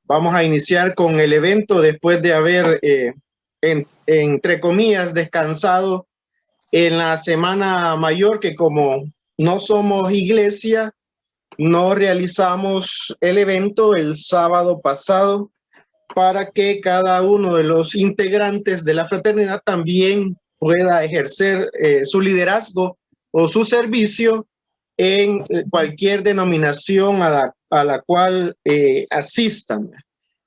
Vamos a iniciar con el evento después de haber, entre comillas, descansado en la Semana Mayor, que como no somos iglesia, no realizamos el evento el sábado pasado para que cada uno de los integrantes de la fraternidad también pueda ejercer su liderazgo o su servicio en cualquier denominación a la cual asistan.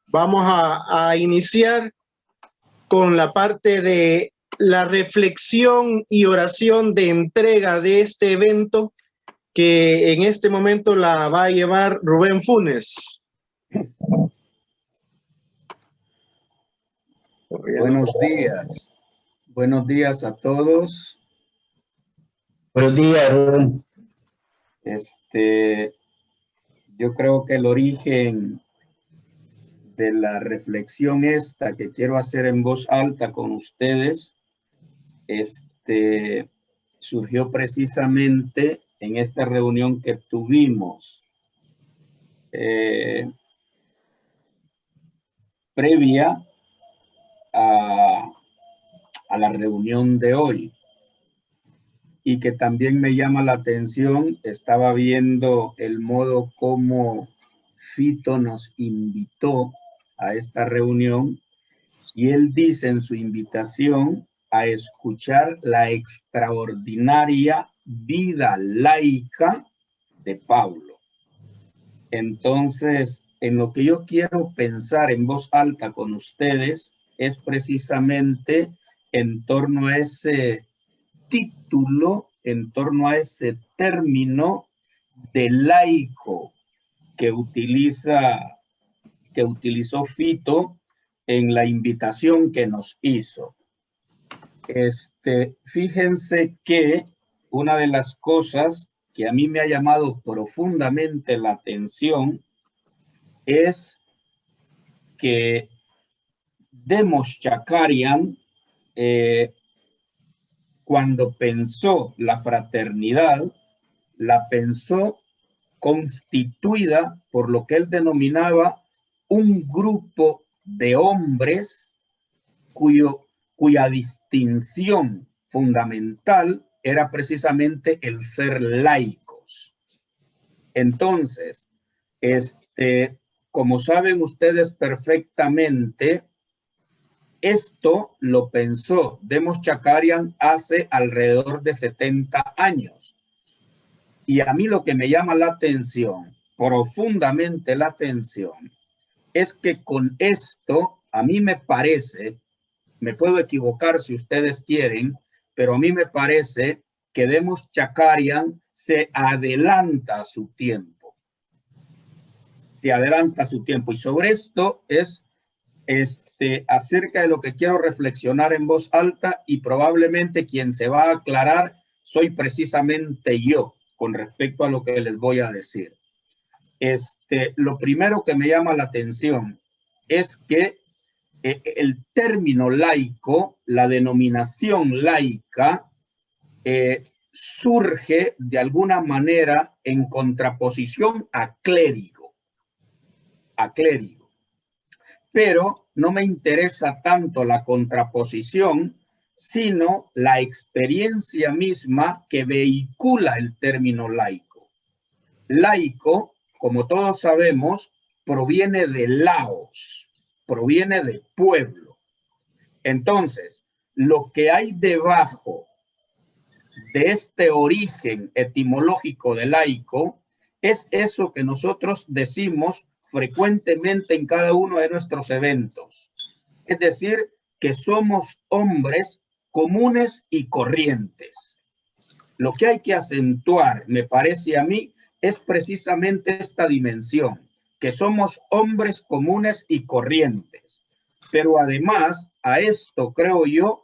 Vamos a iniciar con la parte de la reflexión y oración de entrega de este evento, que en este momento la va a llevar Rubén Funes. Buenos días a todos. Buenos días, Rubén. Yo creo que el origen de la reflexión esta que quiero hacer en voz alta con ustedes, surgió precisamente en esta reunión que tuvimos previa a la reunión de hoy, y que también me llama la atención. Estaba viendo el modo como Fito nos invitó a esta reunión, y él dice en su invitación a escuchar la extraordinaria vida laica de Pablo. Entonces, en lo que yo quiero pensar en voz alta con ustedes es precisamente en torno a ese título, en torno a ese término de laico que utilizó Fito en la invitación que nos hizo. Fíjense que una de las cosas que a mí me ha llamado profundamente la atención es que Demos Shakarian, cuando pensó la fraternidad, la pensó constituida por lo que él denominaba un grupo de hombres cuya distinción fundamental era precisamente el ser laicos. Entonces, como saben ustedes perfectamente, esto lo pensó Demos Shakarian hace alrededor de 70 años. Y a mí lo que me llama la atención, profundamente la atención, es que con esto, a mí me parece, me puedo equivocar si ustedes quieren, pero a mí me parece que Demos Shakarian se adelanta a su tiempo. Se adelanta a su tiempo. Y sobre esto es acerca de lo que quiero reflexionar en voz alta, y probablemente quien se va a aclarar soy precisamente yo con respecto a lo que les voy a decir. Lo primero que me llama la atención es que el término laico, la denominación laica, surge de alguna manera en contraposición a clérigo. Pero no me interesa tanto la contraposición, sino la experiencia misma que vehicula el término laico. Laico, como todos sabemos, proviene de laos, proviene de pueblo. Entonces, lo que hay debajo de este origen etimológico de laico es eso que nosotros decimos frecuentemente en cada uno de nuestros eventos. Es decir, que somos hombres comunes y corrientes. Lo que hay que acentuar, me parece a mí, es precisamente esta dimensión, que somos hombres comunes y corrientes. Pero además, a esto, creo yo,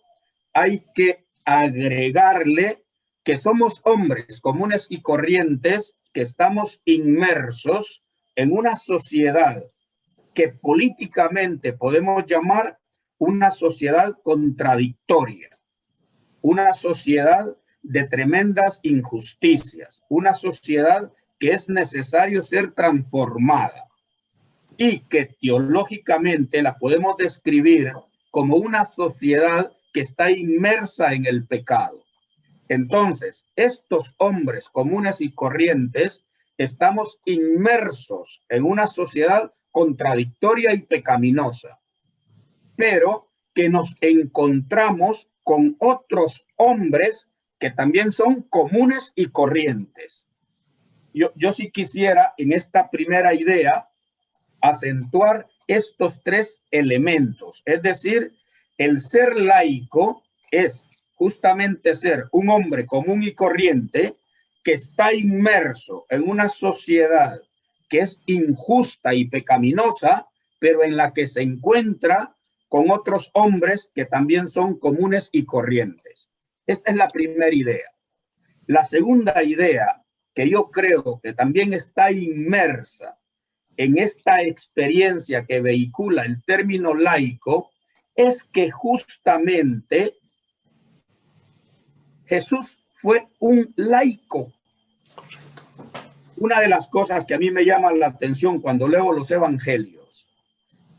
hay que agregarle que somos hombres comunes y corrientes que estamos inmersos en una sociedad que políticamente podemos llamar una sociedad contradictoria, una sociedad de tremendas injusticias, una sociedad que es necesario ser transformada. y que teológicamente la podemos describir como una sociedad que está inmersa en el pecado. Entonces, estos hombres comunes y corrientes estamos inmersos en una sociedad contradictoria y pecaminosa, pero que nos encontramos con otros hombres que también son comunes y corrientes. Yo sí quisiera en esta primera idea acentuar estos tres elementos, es decir, el ser laico es justamente ser un hombre común y corriente que está inmerso en una sociedad que es injusta y pecaminosa, pero en la que se encuentra con otros hombres que también son comunes y corrientes. Esta es la primera idea. La segunda idea, que yo creo que también está inmersa en esta experiencia que vehicula el término laico, es que justamente Jesús fue un laico. Una de las cosas que a mí me llama la atención cuando leo los evangelios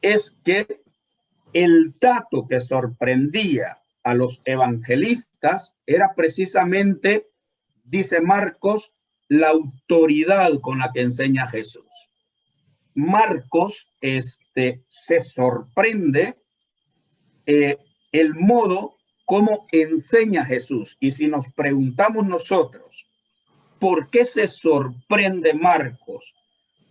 es que el dato que sorprendía a los evangelistas era precisamente, dice Marcos, la autoridad con la que enseña Jesús. Marcos se sorprende el modo como enseña Jesús. Y si nos preguntamos nosotros, ¿por qué se sorprende Marcos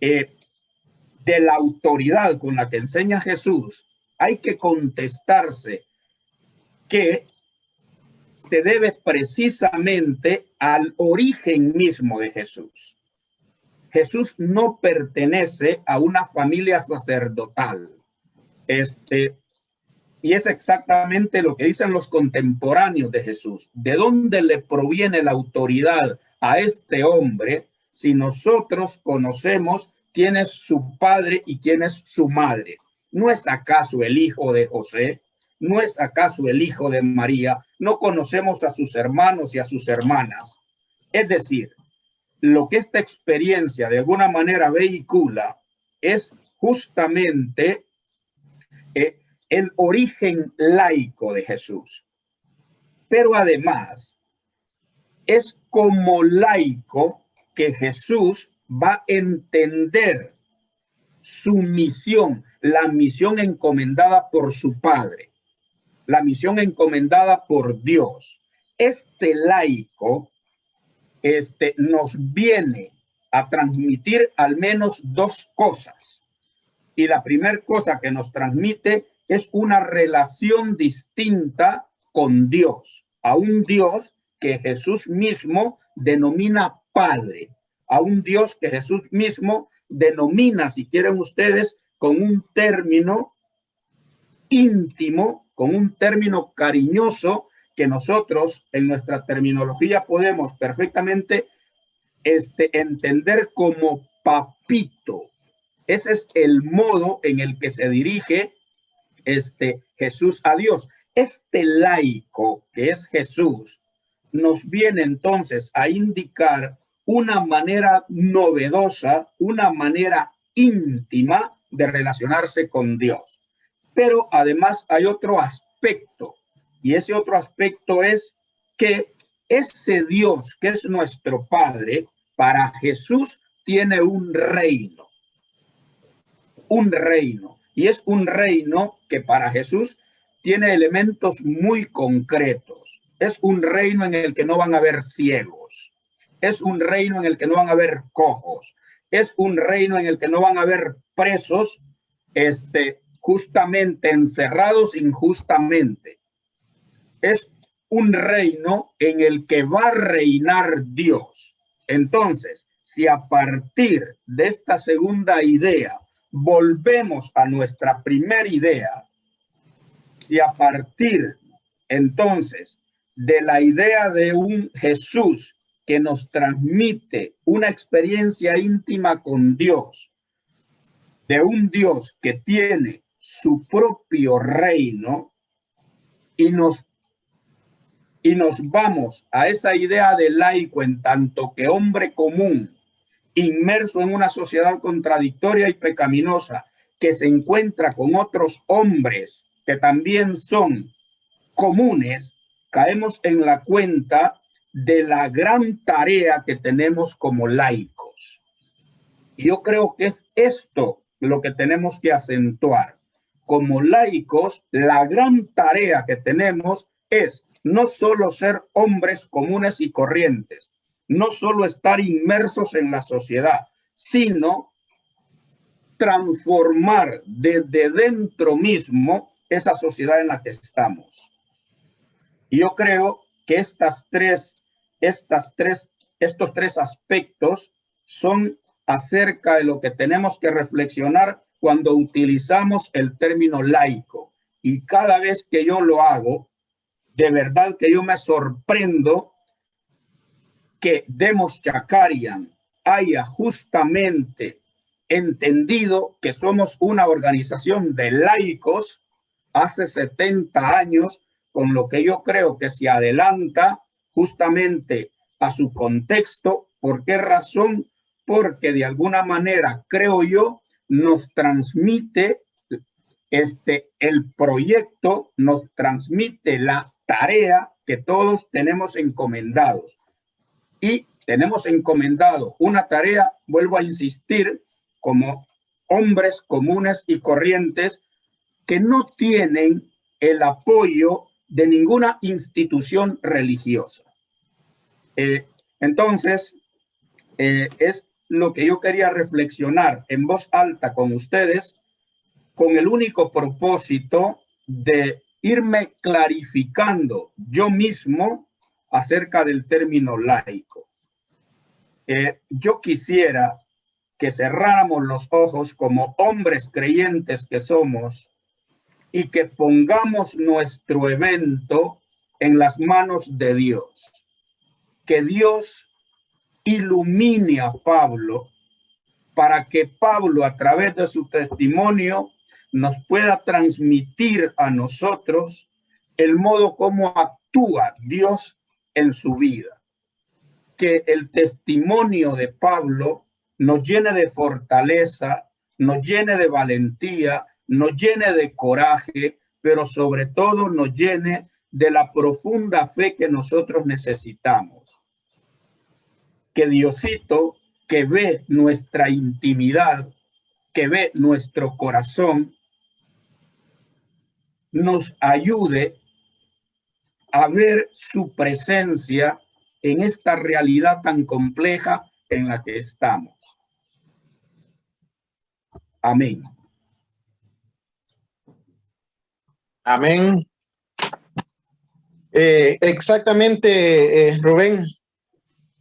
de la autoridad con la que enseña Jesús? Hay que contestarse que se debe precisamente al origen mismo de Jesús. Jesús no pertenece a una familia sacerdotal. Y es exactamente lo que dicen los contemporáneos de Jesús. ¿De dónde le proviene la autoridad a este hombre si nosotros conocemos quién es su padre y quién es su madre? ¿No es acaso el hijo de José? ¿No es acaso el hijo de María? ¿No conocemos a sus hermanos y a sus hermanas? Es decir, lo que esta experiencia de alguna manera vehicula es justamente el origen laico de Jesús. Pero además, es como laico que Jesús va a entender su misión, la misión encomendada por su Padre, la misión encomendada por Dios. Este laico nos viene a transmitir al menos dos cosas. Y la primera cosa que nos transmite es una relación distinta con Dios, a un Dios que Jesús mismo denomina Padre, a un Dios que Jesús mismo denomina, si quieren ustedes, con un término íntimo, con un término cariñoso que nosotros en nuestra terminología podemos perfectamente entender como papito. Ese es el modo en el que se dirige Jesús a Dios. Este laico que es Jesús nos viene entonces a indicar una manera novedosa, una manera íntima de relacionarse con Dios. Pero además hay otro aspecto, y ese otro aspecto es que ese Dios que es nuestro Padre, para Jesús tiene un reino, y es un reino que para Jesús tiene elementos muy concretos. Es un reino en el que no van a haber ciegos, es un reino en el que no van a haber cojos, es un reino en el que no van a haber presos, justamente encerrados injustamente. Es un reino en el que va a reinar Dios. Entonces, si a partir de esta segunda idea volvemos a nuestra primera idea, y a partir entonces de la idea de un Jesús que nos transmite una experiencia íntima con Dios, de un Dios que tiene su propio reino, y nos vamos a esa idea de laico en tanto que hombre común, inmerso en una sociedad contradictoria y pecaminosa, que se encuentra con otros hombres que también son comunes, caemos en la cuenta de la gran tarea que tenemos como laicos. Y yo creo que es esto lo que tenemos que acentuar. Como laicos, la gran tarea que tenemos es no solo ser hombres comunes y corrientes, no solo estar inmersos en la sociedad, sino transformar desde dentro mismo esa sociedad en la que estamos. Y yo creo que estos tres aspectos son acerca de lo que tenemos que reflexionar cuando utilizamos el término laico. Y cada vez que yo lo hago, de verdad que yo me sorprendo que Demos Shakarian haya justamente entendido que somos una organización de laicos hace 70 años, con lo que yo creo que se adelanta justamente a su contexto. ¿Por qué razón? Porque de alguna manera, creo yo, nos transmite el proyecto, nos transmite la tarea que todos tenemos encomendados. Y tenemos encomendado una tarea, vuelvo a insistir, como hombres comunes y corrientes que no tienen el apoyo de ninguna institución religiosa. Entonces, es lo que yo quería reflexionar en voz alta con ustedes, con el único propósito de irme clarificando yo mismo acerca del término laico. Yo quisiera que cerráramos los ojos como hombres creyentes que somos y que pongamos nuestro evento en las manos de Dios. Que Dios ilumine a Pablo para que Pablo, a través de su testimonio, nos pueda transmitir a nosotros el modo como actúa Dios en su vida. Que el testimonio de Pablo nos llene de fortaleza, nos llene de valentía, nos llene de coraje, pero sobre todo nos llene de la profunda fe que nosotros necesitamos. Que Diosito, que ve nuestra intimidad, que ve nuestro corazón, nos ayude a ver su presencia en esta realidad tan compleja en la que estamos. Amén. Amén. Exactamente, Rubén.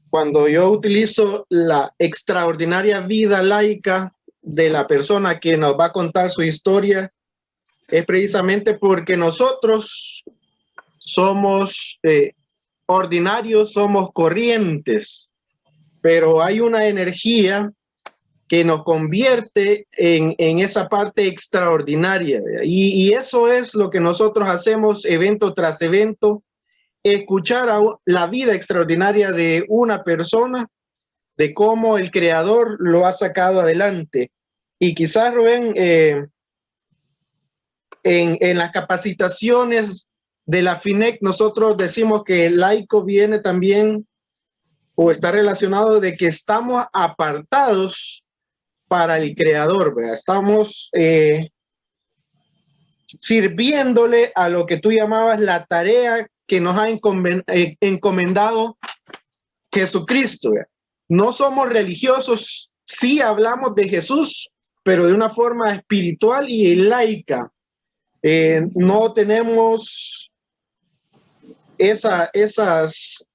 Cuando yo utilizo la extraordinaria vida laica de la persona que nos va a contar su historia, es precisamente porque nosotros somos ordinarios, somos corrientes, pero hay una energía que nos convierte en esa parte extraordinaria. Y eso es lo que nosotros hacemos evento tras evento, escuchar a la vida extraordinaria de una persona, de cómo el creador lo ha sacado adelante. Y quizás, Rubén, en las capacitaciones de la FINEC, nosotros decimos que el laico viene también o está relacionado de que estamos apartados para el creador, ¿verdad? Estamos sirviéndole a lo que tú llamabas la tarea que nos ha encomendado Jesucristo, ¿verdad? No somos religiosos, sí hablamos de Jesús, pero de una forma espiritual y laica. No tenemos esas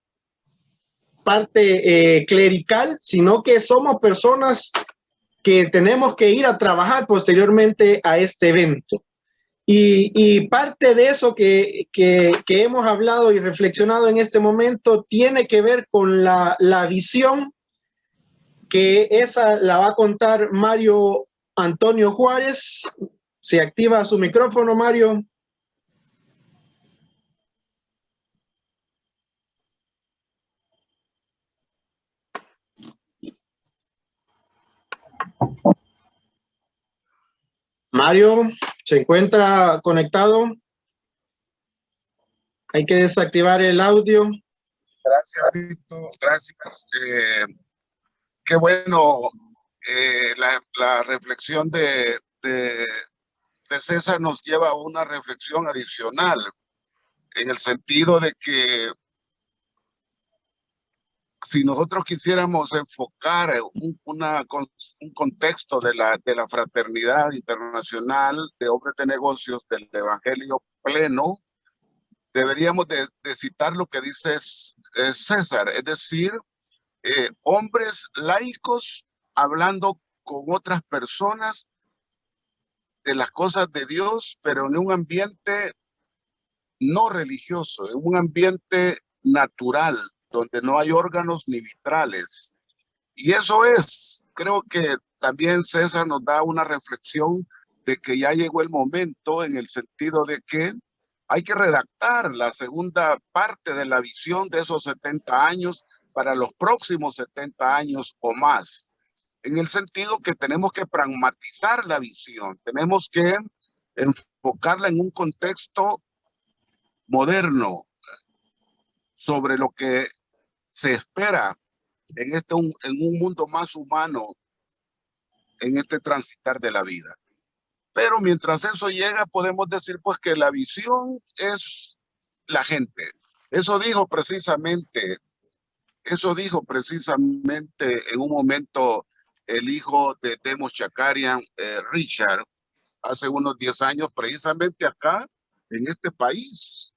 parte clerical, sino que somos personas que tenemos que ir a trabajar posteriormente a este evento. Y parte de eso que hemos hablado y reflexionado en este momento tiene que ver con la visión, que esa la va a contar Mario Antonio Juárez. Se activa su micrófono, Mario. Mario, ¿se encuentra conectado? Hay que desactivar el audio. Gracias, Fito. Gracias. Qué bueno la reflexión de César nos lleva a una reflexión adicional, en el sentido de que si nosotros quisiéramos enfocar un contexto de la fraternidad internacional de hombres de negocios del Evangelio pleno, deberíamos de citar lo que dice César, es decir, hombres laicos hablando con otras personas de las cosas de Dios, pero en un ambiente no religioso, en un ambiente natural, donde no hay órganos ni vitrales. Y eso creo que también César nos da una reflexión de que ya llegó el momento, en el sentido de que hay que redactar la segunda parte de la visión de esos 70 años para los próximos 70 años o más, en el sentido que tenemos que pragmatizar la visión, tenemos que enfocarla en un contexto moderno sobre lo que se espera en un mundo más humano, en este transitar de la vida. Pero mientras eso llega, podemos decir pues que la visión es la gente. Eso dijo precisamente en un momento el hijo de Demos Shakarian, Richard, hace unos 10 años, precisamente acá, en este país,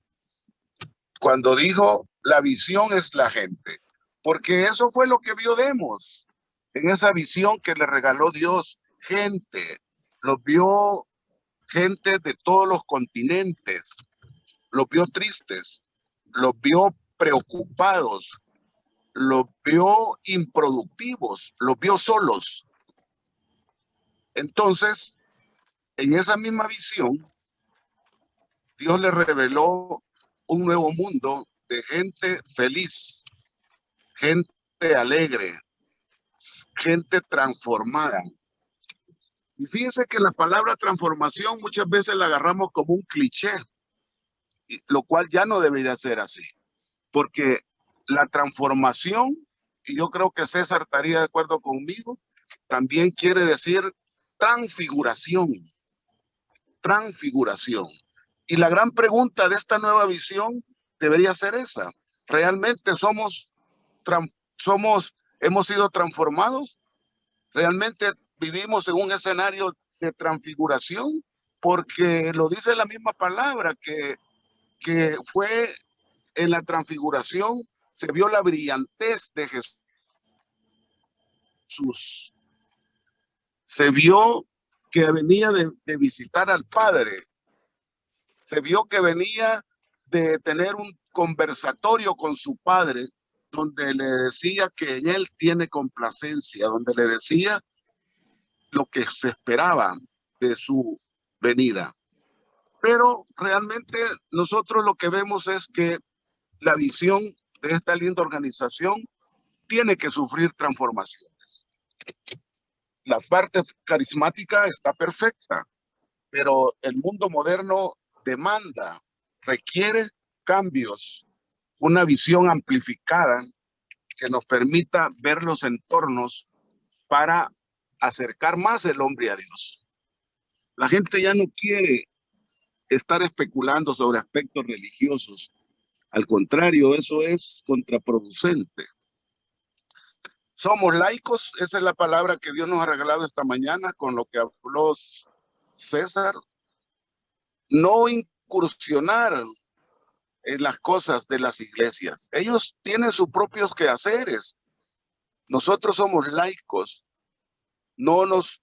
cuando dijo, la visión es la gente. Porque eso fue lo que vio Demos, en esa visión que le regaló Dios, gente. Los vio gente de todos los continentes, los vio tristes, los vio preocupados, los vio improductivos, los vio solos. Entonces, en esa misma visión, Dios le reveló un nuevo mundo de gente feliz, gente alegre, gente transformada. Y fíjense que la palabra transformación muchas veces la agarramos como un cliché, lo cual ya no debería ser así, porque la transformación, y yo creo que César estaría de acuerdo conmigo, también quiere decir transfiguración, transfiguración. Y la gran pregunta de esta nueva visión debería ser esa: ¿realmente hemos sido transformados? ¿Realmente vivimos en un escenario de transfiguración? Porque lo dice la misma palabra, que fue en la transfiguración, se vio la brillantez de Jesús. Se vio que venía de visitar al Padre. Se vio que venía de tener un conversatorio con su Padre, donde le decía que en él tiene complacencia, donde le decía lo que se esperaba de su venida. Pero realmente nosotros lo que vemos es que la visión de esta linda organización tiene que sufrir transformaciones. La parte carismática está perfecta, pero el mundo moderno requiere cambios, una visión amplificada que nos permita ver los entornos para acercar más el hombre a Dios. La gente ya no quiere estar especulando sobre aspectos religiosos. Al contrario, eso es contraproducente. Somos laicos, esa es la palabra que Dios nos ha regalado esta mañana con lo que habló César. No incursionar en las cosas de las iglesias. Ellos tienen sus propios quehaceres. Nosotros somos laicos. No nos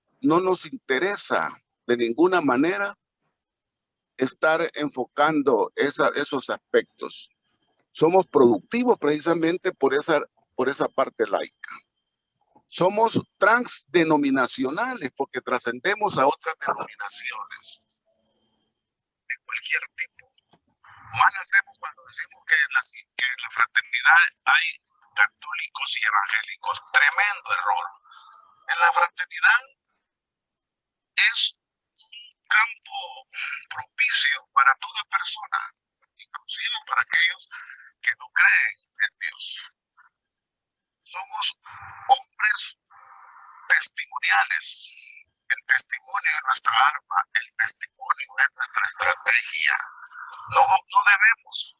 interesa de ninguna manera estar enfocando esos aspectos. Somos productivos precisamente por esa parte laica. Somos transdenominacionales porque trascendemos a otras denominaciones de cualquier tipo. Mal hacemos cuando decimos que en la fraternidad hay católicos y evangélicos. Tremendo error. En la fraternidad es persona, inclusive para aquellos que no creen en Dios. Somos hombres testimoniales. El testimonio es nuestra arma, el testimonio es nuestra estrategia. No debemos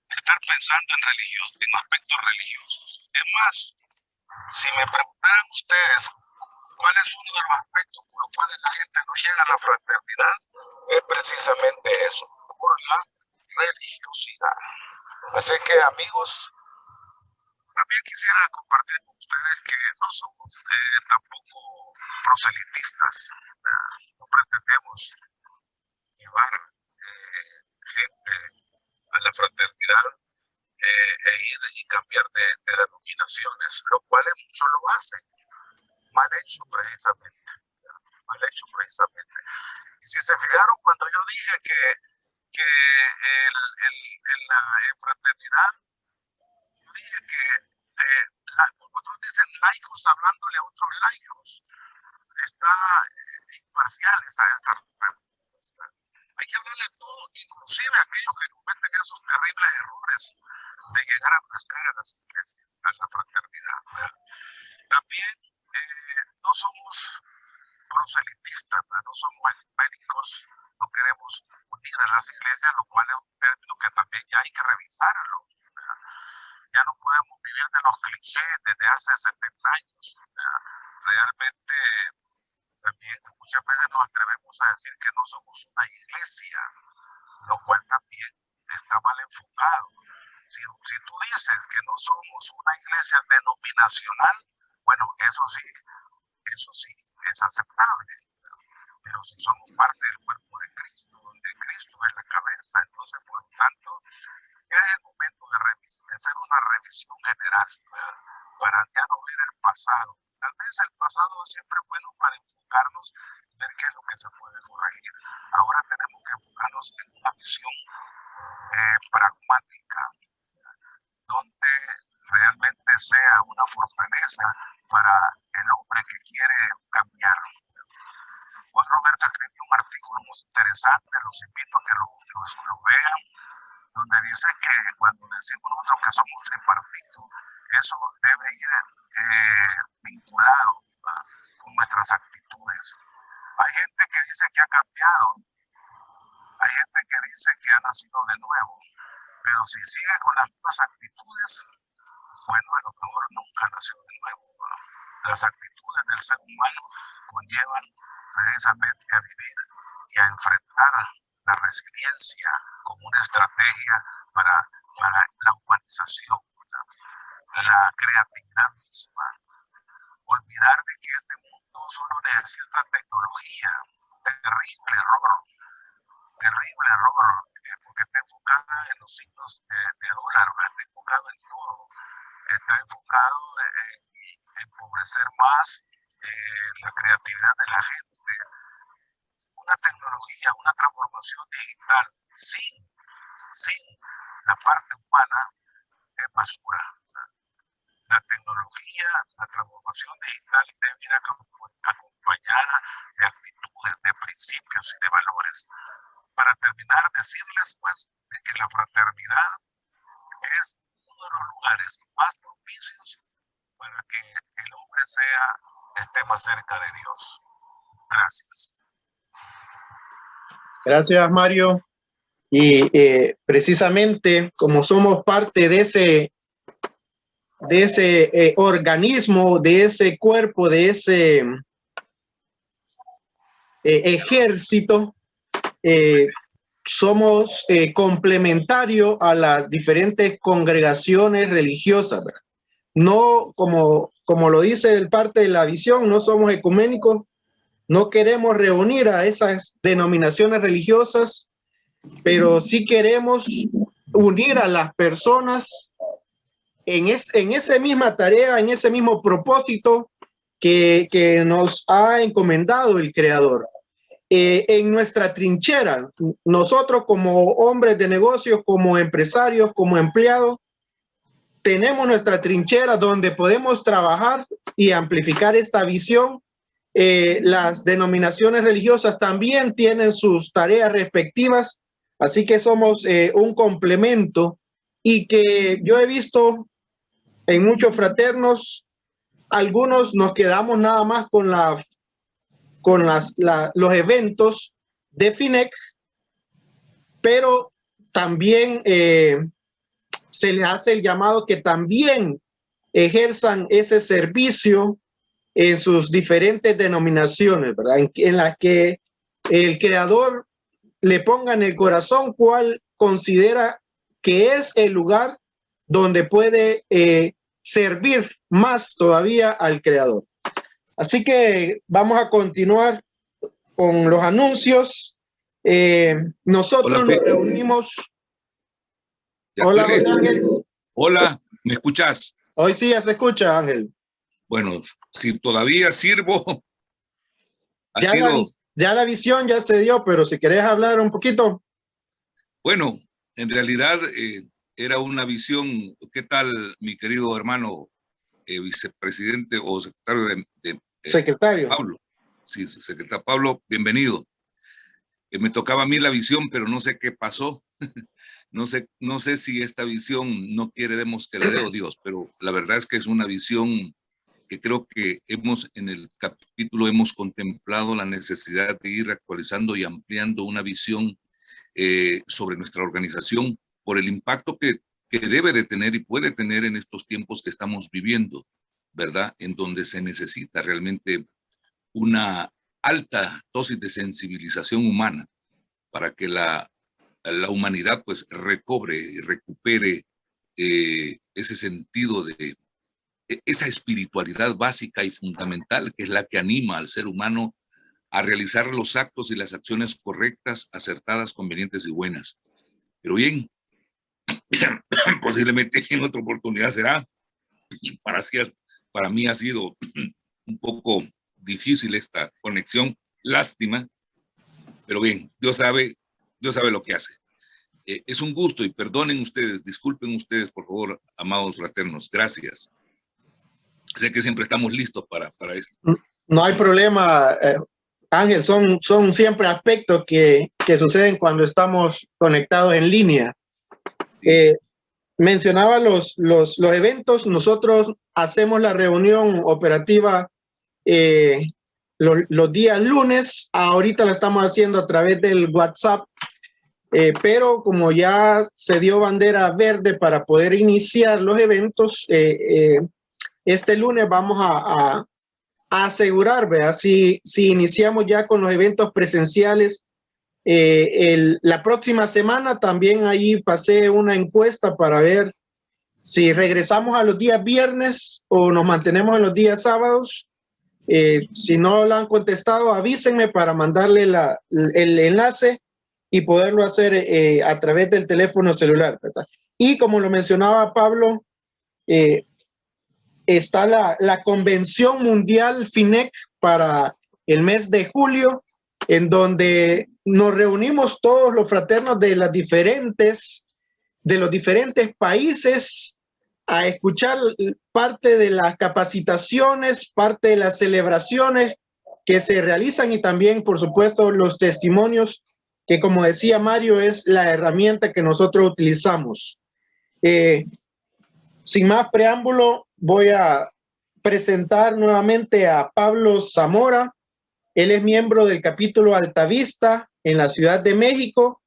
estar pensando en aspectos religiosos. Es más, si me preguntaran ustedes cuál es uno de los aspectos por los cuales la gente no llega a la fraternidad, es precisamente eso, por la religiosidad. Así que, amigos, también quisiera compartir con ustedes que no somos tampoco proselitistas. No pretendemos llevar gente a la fraternidad e ir y cambiar de denominaciones, lo cual muchos lo hacen. Mal hecho precisamente. Mal hecho precisamente. Y si se fijaron cuando yo dije que en fraternidad, yo dije que otros dicen laicos hablándole a otros laicos. Está imparcial esa respuesta. Hay que hablarle a todos, inclusive a aquellos que cometen esos terribles errores de llegar a pescar a las iglesias, a la fraternidad. También no somos proselitistas, no somos evangélicos, no queremos unir a las iglesias, lo cual es un término que también ya hay que revisarlo. Ya no podemos vivir de los clichés desde hace 70 años. Realmente también muchas veces nos atrevemos a decir que no somos una iglesia, lo cual también está mal enfocado. Si tú dices que no somos una iglesia denominacional, bueno, eso sí es aceptable. Pero si somos parte del cuerpo de Cristo, donde Cristo es la cabeza, entonces por lo tanto es el momento de hacer una revisión general para ya no ver el pasado. Tal vez el pasado siempre es bueno para enfocarnos y ver qué es lo que se puede corregir. Ahora tenemos que enfocarnos en una visión pragmática, donde realmente sea una fortaleza para el hombre que quiere cambiar. Juan Roberto escribió un artículo muy interesante, los invito a que lo vean, donde dice que cuando decimos nosotros que somos tripartito, eso debe ir vinculado con nuestras actitudes. Hay gente que dice que ha cambiado, hay gente que dice que ha nacido de nuevo, pero si sigue con las mismas actitudes, bueno, a lo mejor nunca nació de nuevo. Las actitudes del ser humano conllevan precisamente a vivir y a enfrentar la resiliencia como una estrategia para la humanización, la creatividad misma. Olvidar de que este mundo solo necesita tecnología. Terrible error, porque está enfocada en los signos de dólar, está enfocado en todo, está enfocado en empobrecer más la creatividad de la gente. Una tecnología, una transformación digital sin la parte humana es basura. La tecnología, la transformación digital debe ir acompañada de actitudes, de principios y de valores. Para terminar, decirles pues de que la fraternidad es uno de los lugares más propicios para que el hombre esté más cerca de Dios. Gracias. Gracias, Mario. Y precisamente como somos parte de ese organismo, de ese cuerpo, de ese ejército, somos complementarios a las diferentes congregaciones religiosas, ¿verdad? No, como lo dice el parte de la visión, no somos ecuménicos, no queremos reunir a esas denominaciones religiosas, pero sí queremos unir a las personas en esa misma tarea, en ese mismo propósito que nos ha encomendado el Creador. En nuestra trinchera, nosotros como hombres de negocios, como empresarios, como empleados, tenemos nuestra trinchera donde podemos trabajar y amplificar esta visión. Las denominaciones religiosas también tienen sus tareas respectivas Así que somos un complemento y que yo he visto en muchos fraternos, algunos nos quedamos nada más con los eventos de FINEC, pero también se le hace el llamado que también ejerzan ese servicio en sus diferentes denominaciones, ¿verdad? En las que el creador le ponga en el corazón cuál considera que es el lugar donde puede servir más todavía al creador. Así que vamos a continuar con los anuncios. Nosotros nos reunimos. Hola, José Ángel. Hola, ¿me escuchas? Hoy sí ya se escucha, Ángel. Bueno, si todavía sirvo, ya la visión ya se dio, pero si querés hablar un poquito. Bueno, en realidad era una visión. ¿Qué tal, mi querido hermano vicepresidente o secretario secretario? Pablo. Sí, secretario Pablo, bienvenido. Me tocaba a mí la visión, pero no sé qué pasó. No sé si esta visión no queremos que le dé Dios, pero la verdad es que es una visión que creo que en el capítulo hemos contemplado la necesidad de ir actualizando y ampliando una visión sobre nuestra organización por el impacto que debe de tener y puede tener en estos tiempos que estamos viviendo, ¿verdad? En donde se necesita realmente una alta dosis de sensibilización humana para que la humanidad pues recobre y recupere ese sentido de esa espiritualidad básica y fundamental que es la que anima al ser humano a realizar los actos y las acciones correctas, acertadas, convenientes y buenas. Pero bien, posiblemente en otra oportunidad será. Para mí ha sido un poco difícil esta conexión, lástima, pero bien, Dios sabe lo que hace. Es un gusto y perdonen ustedes, disculpen ustedes, por favor, amados fraternos, gracias. Sé que siempre estamos listos para esto. No hay problema, Ángel, son siempre aspectos que suceden cuando estamos conectados en línea. Sí. Mencionaba los eventos. Nosotros hacemos la reunión operativa los días lunes. Ahorita la estamos haciendo a través del WhatsApp, pero como ya se dio bandera verde para poder iniciar los eventos, este lunes vamos a asegurar, ¿verdad? Si iniciamos ya con los eventos presenciales, la próxima semana también ahí pasé una encuesta para ver si regresamos a los días viernes o nos mantenemos en los días sábados. Si no lo han contestado, avísenme para mandarle el enlace y poderlo hacer a través del teléfono celular, ¿verdad? Y como lo mencionaba Pablo, está la Convención Mundial FINEC para el mes de julio, en donde nos reunimos todos los fraternos de los diferentes países a escuchar parte de las capacitaciones, parte de las celebraciones que se realizan y también, por supuesto, los testimonios, que como decía Mario, es la herramienta que nosotros utilizamos. Sin más preámbulo, voy a presentar nuevamente a Pablo Zamora. Él es miembro del capítulo Altavista en la Ciudad de México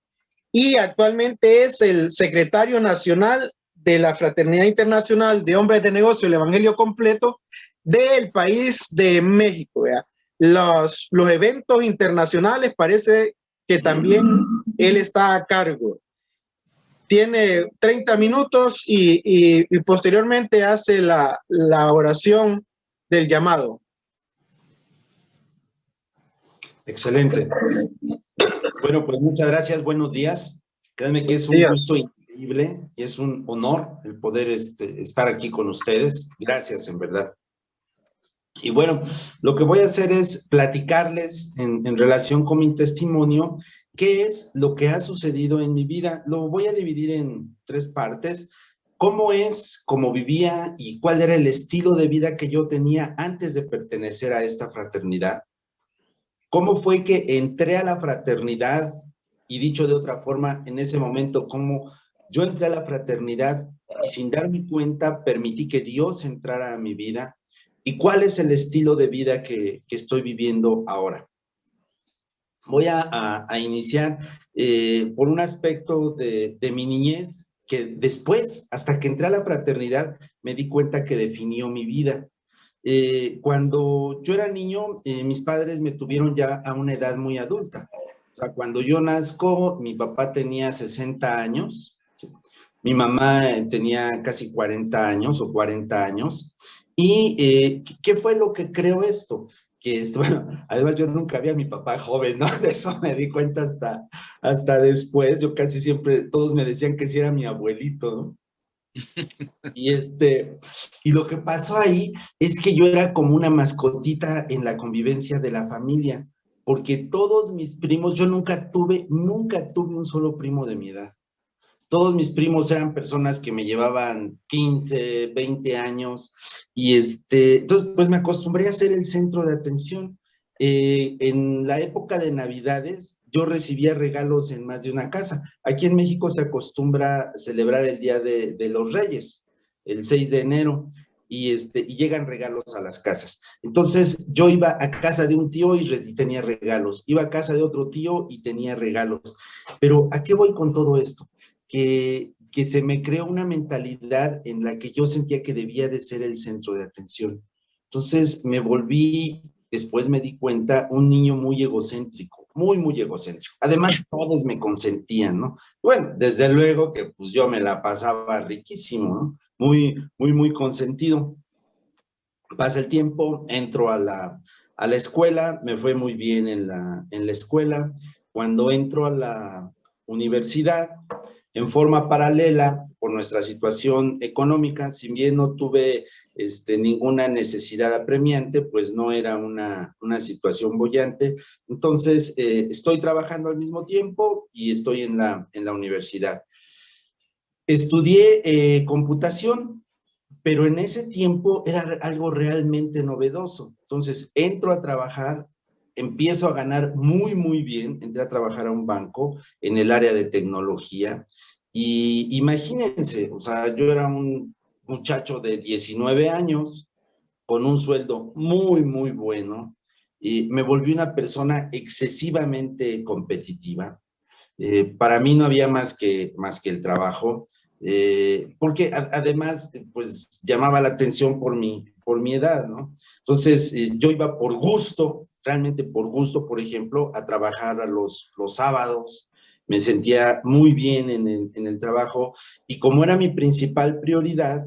y actualmente es el secretario nacional de la Fraternidad Internacional de Hombres de Negocio, el Evangelio Completo, del país de México. ¿Verdad? Los eventos internacionales parece que también él está a cargo. Tiene 30 minutos y posteriormente hace la oración del llamado. Excelente. Bueno, pues muchas gracias, buenos días. Créanme que es un gusto increíble y es un honor el poder estar aquí con ustedes. Gracias, en verdad. Y bueno, lo que voy a hacer es platicarles en relación con mi testimonio, qué es lo que ha sucedido en mi vida. Lo voy a dividir en 3 partes. Cómo vivía y cuál era el estilo de vida que yo tenía antes de pertenecer a esta fraternidad. Cómo fue que entré a la fraternidad y dicho de otra forma, en ese momento, cómo yo entré a la fraternidad y sin darme cuenta permití que Dios entrara a mi vida y cuál es el estilo de vida que estoy viviendo ahora. Voy a iniciar por un aspecto de mi niñez que después, hasta que entré a la fraternidad, me di cuenta que definió mi vida. Cuando yo era niño, mis padres me tuvieron ya a una edad muy adulta. O sea, cuando yo nazco, mi papá tenía 60 años, ¿sí? Mi mamá tenía casi 40 años o 40 años. ¿Y qué fue lo que creó esto? Que bueno, además yo nunca vi a mi papá joven, ¿no? De eso me di cuenta hasta después. Yo casi siempre, todos me decían que sí era mi abuelito, ¿no? Y lo que pasó ahí es que yo era como una mascotita en la convivencia de la familia, porque todos mis primos, yo nunca tuve un solo primo de mi edad. Todos mis primos eran personas que me llevaban 15, 20 años y entonces pues me acostumbré a ser el centro de atención. En la época de Navidades yo recibía regalos en más de una casa. Aquí en México se acostumbra a celebrar el Día de los Reyes, el 6 de enero, y llegan regalos a las casas. Entonces yo iba a casa de un tío y tenía regalos, iba a casa de otro tío y tenía regalos. Pero ¿a qué voy con todo esto? Que se me creó una mentalidad en la que yo sentía que debía de ser el centro de atención. Entonces me volví, después me di cuenta, un niño muy egocéntrico, muy egocéntrico. Además, todos me consentían, ¿no? Bueno, desde luego que pues yo me la pasaba riquísimo, ¿no? Muy consentido. Pasa el tiempo, entro a la escuela, me fue muy bien en la escuela. Cuando entro a la universidad, en forma paralela, por nuestra situación económica, si bien no tuve ninguna necesidad apremiante, pues no era una situación boyante. Entonces, estoy trabajando al mismo tiempo y estoy en la universidad. Estudié computación, pero en ese tiempo era algo realmente novedoso. Entonces, entro a trabajar, empiezo a ganar muy bien, entré a trabajar a un banco en el área de tecnología, y imagínense, o sea, yo era un muchacho de 19 años, con un sueldo muy bueno, y me volví una persona excesivamente competitiva. Para mí no había más que el trabajo, porque además, pues, llamaba la atención por mi edad, ¿no? Entonces, yo iba por gusto, realmente por gusto, por ejemplo, a trabajar a los sábados. Me sentía muy bien en el trabajo, y como era mi principal prioridad,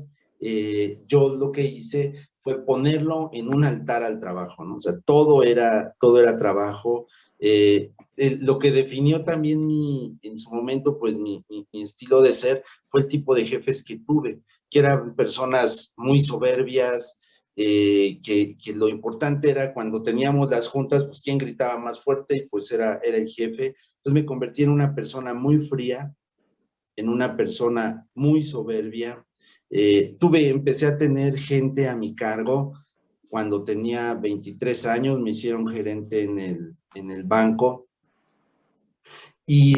yo lo que hice fue ponerlo en un altar al trabajo, ¿no? O sea, todo era trabajo. Lo que definió también en su momento, pues mi estilo de ser, fue el tipo de jefes que tuve, que eran personas muy soberbias, que lo importante era cuando teníamos las juntas, pues quién gritaba más fuerte, y pues era el jefe. Entonces me convertí en una persona muy fría, en una persona muy soberbia. Empecé a tener gente a mi cargo. Cuando tenía 23 años me hicieron gerente en el banco. Y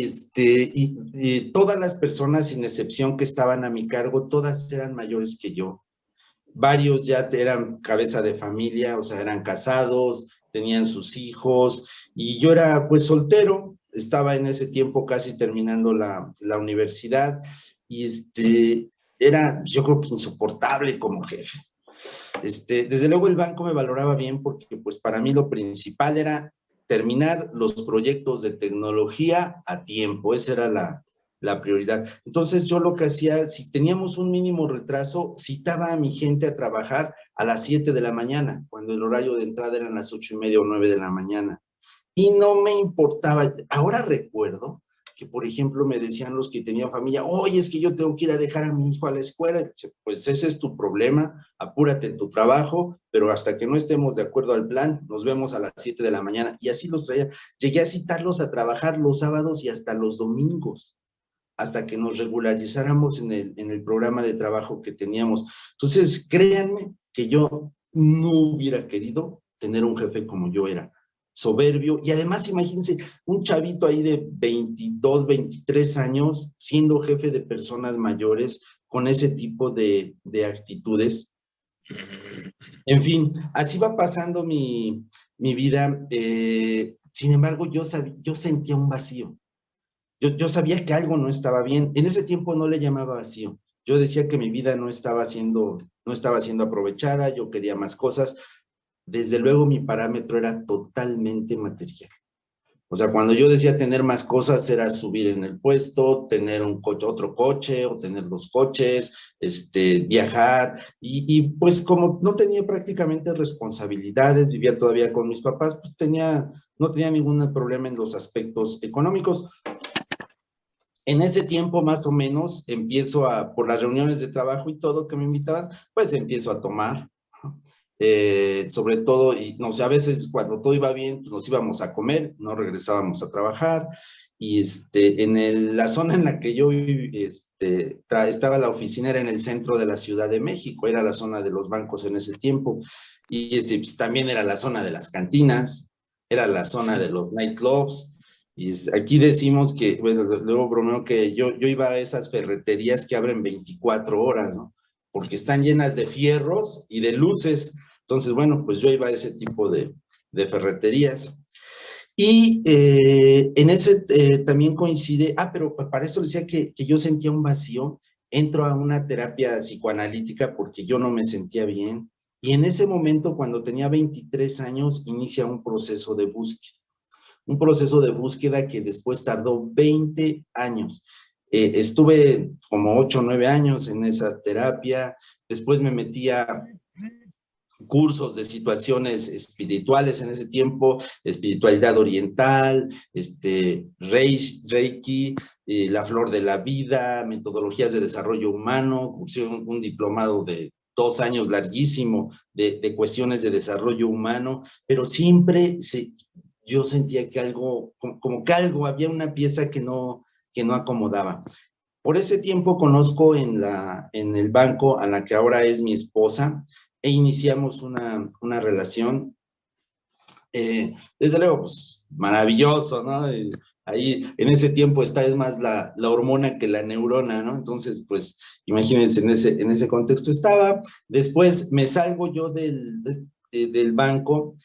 todas las personas, sin excepción, que estaban a mi cargo, todas eran mayores que yo. Varios ya eran cabeza de familia, o sea, eran casados, tenían sus hijos, y yo era pues soltero. Estaba en ese tiempo casi terminando la universidad, y era, yo creo que insoportable como jefe. Desde luego el banco me valoraba bien, porque pues para mí lo principal era terminar los proyectos de tecnología a tiempo. Esa era la prioridad. Entonces yo lo que hacía, si teníamos un mínimo retraso, citaba a mi gente a trabajar a las 7 de la mañana, cuando el horario de entrada eran las 8:30 o 9 de la mañana. Y no me importaba. Ahora recuerdo que, por ejemplo, me decían los que tenían familia: oye, es que yo tengo que ir a dejar a mi hijo a la escuela. Pues ese es tu problema, apúrate en tu trabajo, pero hasta que no estemos de acuerdo al plan, nos vemos a las 7 de la mañana. Y así los traía. Llegué a citarlos a trabajar los sábados y hasta los domingos, hasta que nos regularizáramos en el programa de trabajo que teníamos. Entonces, créanme que yo no hubiera querido tener un jefe como yo era. soberbio, y además imagínense, un chavito ahí de 22, 23 años, siendo jefe de personas mayores, con ese tipo de actitudes. En fin, así va pasando mi vida. Sin embargo, yo sentía un vacío. Yo sabía que algo no estaba bien. En ese tiempo no le llamaba vacío. Yo decía que mi vida no estaba siendo aprovechada, yo quería más cosas. Desde luego mi parámetro era totalmente material. O sea, cuando yo decía tener más cosas era subir en el puesto, tener un coche, otro coche, o tener 2 coches, viajar, y pues como no tenía prácticamente responsabilidades, vivía todavía con mis papás, pues no tenía ningún problema en los aspectos económicos. En ese tiempo, más o menos, por las reuniones de trabajo y todo que me invitaban, pues empiezo a tomar. Sobre todo, y no sé, a veces cuando todo iba bien, pues nos íbamos a comer, no regresábamos a trabajar, y la zona en la que yo estaba la oficina era en el centro de la Ciudad de México, era la zona de los bancos en ese tiempo, y pues, también era la zona de las cantinas, era la zona de los nightclubs, y aquí decimos que, bueno, luego bromeo que yo iba a esas ferreterías que abren 24 horas, ¿no? Porque están llenas de fierros y de luces. Entonces, bueno, pues yo iba a ese tipo de ferreterías. Y en ese también coincide, pero para eso decía que yo sentía un vacío. Entro a una terapia psicoanalítica porque yo no me sentía bien. Y en ese momento, cuando tenía 23 años, inicia un proceso de búsqueda. Un proceso de búsqueda que después tardó 20 años. Estuve como 8 o 9 años en esa terapia. Después me metí a cursos de situaciones espirituales en ese tiempo, espiritualidad oriental, Reiki, la flor de la vida, metodologías de desarrollo humano, cursé un diplomado de 2 años larguísimo de cuestiones de desarrollo humano, pero siempre yo sentía que como que había una pieza que no acomodaba. Por ese tiempo conozco en el banco a la que ahora es mi esposa, e iniciamos una relación. Desde luego, pues, maravilloso, ¿no? Ahí, en ese tiempo es más la hormona que la neurona, ¿no? Entonces, pues, imagínense, en ese contexto estaba. Después me salgo yo del banco.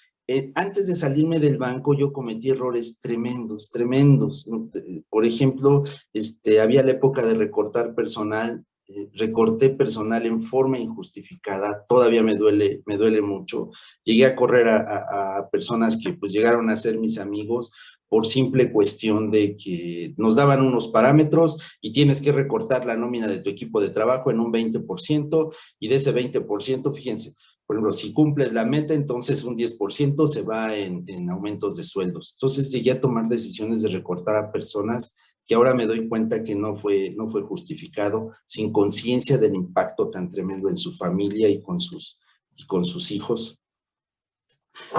Antes de salirme del banco, yo cometí errores tremendos, tremendos. Por ejemplo, había la época de recortar personal. Recorté personal en forma injustificada, todavía me duele mucho. Llegué a correr a personas que pues llegaron a ser mis amigos por simple cuestión de que nos daban unos parámetros y tienes que recortar la nómina de tu equipo de trabajo en un 20%, y de ese 20%, fíjense, por ejemplo, si cumples la meta, entonces un 10% se va en aumentos de sueldos. Entonces llegué a tomar decisiones de recortar a personas que ahora me doy cuenta que no fue justificado, sin conciencia del impacto tan tremendo en su familia y con sus hijos.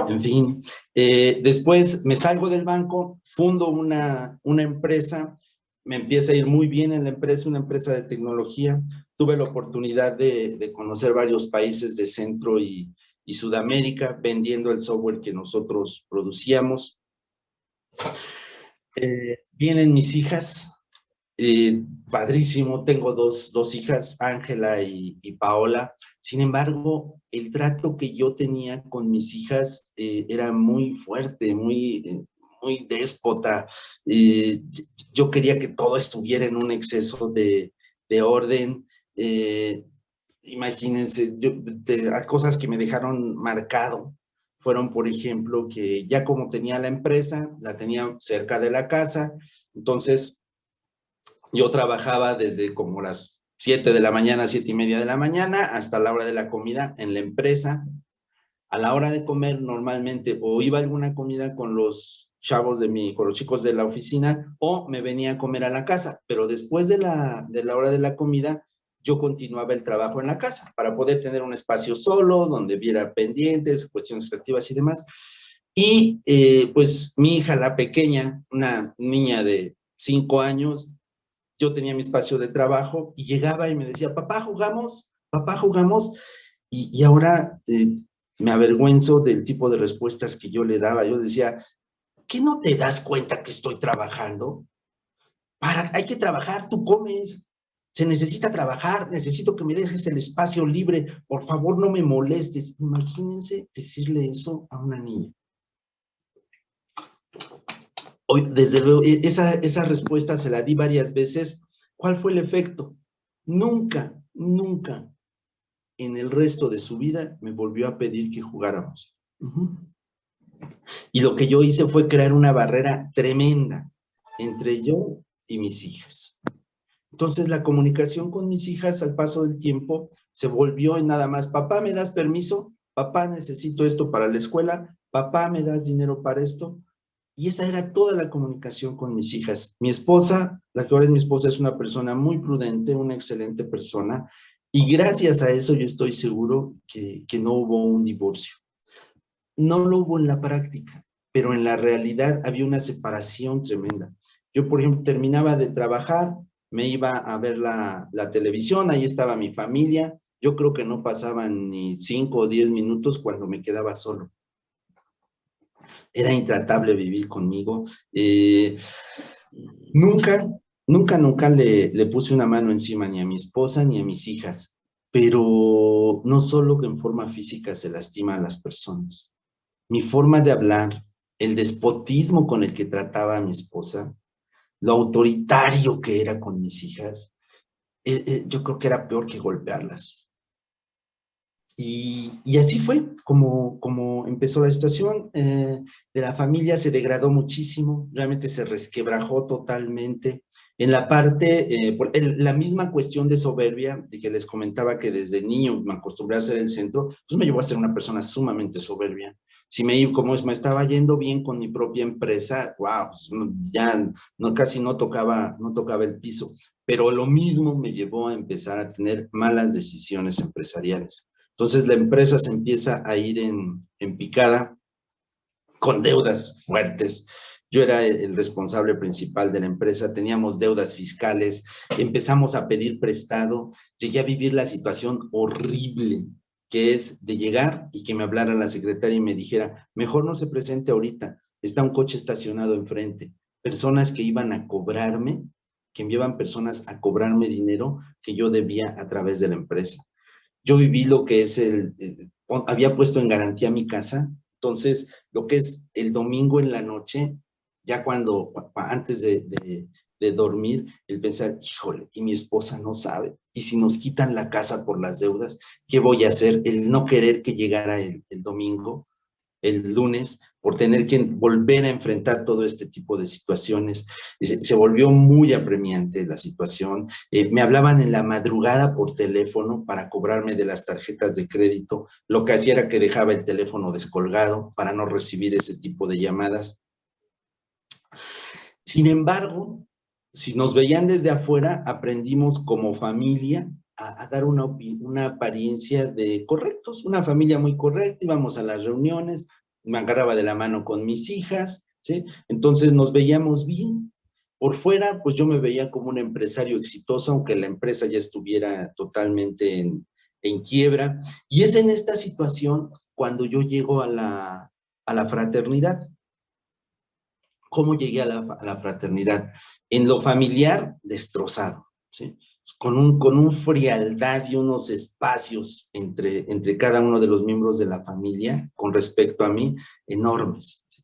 En fin, después me salgo del banco, fundo una empresa, me empieza a ir muy bien en la empresa, una empresa de tecnología. Tuve la oportunidad de conocer varios países de Centro y Sudamérica, vendiendo el software que nosotros producíamos. Vienen mis hijas, padrísimo, tengo dos hijas, Ángela y Paola. Sin embargo, el trato que yo tenía con mis hijas era muy fuerte, muy déspota. Yo quería que todo estuviera en un exceso de orden. Imagínense, cosas que me dejaron marcado fueron, por ejemplo, que ya como tenía la empresa, la tenía cerca de la casa, entonces yo trabajaba desde como las 7 de la mañana, 7:30 de la mañana, hasta la hora de la comida en la empresa. A la hora de comer, normalmente o iba a alguna comida con los chavos con los chicos de la oficina, o me venía a comer a la casa, pero después de la hora de la comida, yo continuaba el trabajo en la casa para poder tener un espacio solo, donde viera pendientes, cuestiones creativas y demás. Y pues mi hija, la pequeña, una niña de 5 años, yo tenía mi espacio de trabajo y llegaba y me decía, papá, ¿jugamos? Papá, ¿jugamos? Y ahora me avergüenzo del tipo de respuestas que yo le daba. Yo decía, ¿qué no te das cuenta que estoy trabajando? Hay que trabajar, tú comes. Se necesita trabajar, necesito que me dejes el espacio libre. Por favor, no me molestes. Imagínense decirle eso a una niña. Hoy, desde luego, esa respuesta se la di varias veces. ¿Cuál fue el efecto? Nunca, nunca en el resto de su vida me volvió a pedir que jugáramos. Y lo que yo hice fue crear una barrera tremenda entre yo y mis hijas. Entonces la comunicación con mis hijas al paso del tiempo se volvió en nada más, papá, ¿me das permiso? Papá, necesito esto para la escuela. Papá, ¿me das dinero para esto? Y esa era toda la comunicación con mis hijas. Mi esposa, la que ahora es mi esposa, es una persona muy prudente, una excelente persona, y gracias a eso yo estoy seguro que no hubo un divorcio. No lo hubo en la práctica, pero en la realidad había una separación tremenda. Yo, por ejemplo, terminaba de trabajar, me iba a ver la televisión, ahí estaba mi familia. Yo creo que no pasaban ni 5 o 10 minutos cuando me quedaba solo. Era intratable vivir conmigo. Nunca le puse una mano encima ni a mi esposa ni a mis hijas, pero no solo que en forma física se lastima a las personas. Mi forma de hablar, el despotismo con el que trataba a mi esposa, lo autoritario que era con mis hijas, yo creo que era peor que golpearlas. Y así fue como empezó la situación. De la familia se degradó muchísimo, realmente se resquebrajó totalmente. En la parte, la misma cuestión de soberbia, de que les comentaba que desde niño me acostumbré a ser el centro, pues me llevó a ser una persona sumamente soberbia. Si me estaba yendo bien con mi propia empresa, wow, pues ya casi no tocaba el piso. Pero lo mismo me llevó a empezar a tener malas decisiones empresariales. Entonces la empresa se empieza a ir en picada con deudas fuertes. Yo era el responsable principal de la empresa, teníamos deudas fiscales, empezamos a pedir prestado, llegué a vivir la situación horrible que es de llegar y que me hablara la secretaria y me dijera, mejor no se presente ahorita, está un coche estacionado enfrente. Personas que iban a cobrarme, que enviaban personas a cobrarme dinero que yo debía a través de la empresa. Yo viví lo que es había puesto en garantía mi casa, entonces lo que es el domingo en la noche, ya antes de dormir, el pensar, híjole, y mi esposa no sabe, y si nos quitan la casa por las deudas, ¿qué voy a hacer? El no querer que llegara el domingo, el lunes, por tener que volver a enfrentar todo este tipo de situaciones. Se volvió muy apremiante la situación. Me hablaban en la madrugada por teléfono para cobrarme de las tarjetas de crédito. Lo que hacía era que dejaba el teléfono descolgado para no recibir ese tipo de llamadas. Sin embargo, si nos veían desde afuera, aprendimos como familia a dar una apariencia de correctos, una familia muy correcta, íbamos a las reuniones, me agarraba de la mano con mis hijas, ¿sí? Entonces nos veíamos bien. Por fuera, pues yo me veía como un empresario exitoso, aunque la empresa ya estuviera totalmente en quiebra. Y es en esta situación cuando yo llego a la fraternidad. ¿Cómo llegué a la fraternidad? En lo familiar, destrozado, ¿sí? Con un frialdad y unos espacios entre cada uno de los miembros de la familia con respecto a mí, enormes. ¿Sí?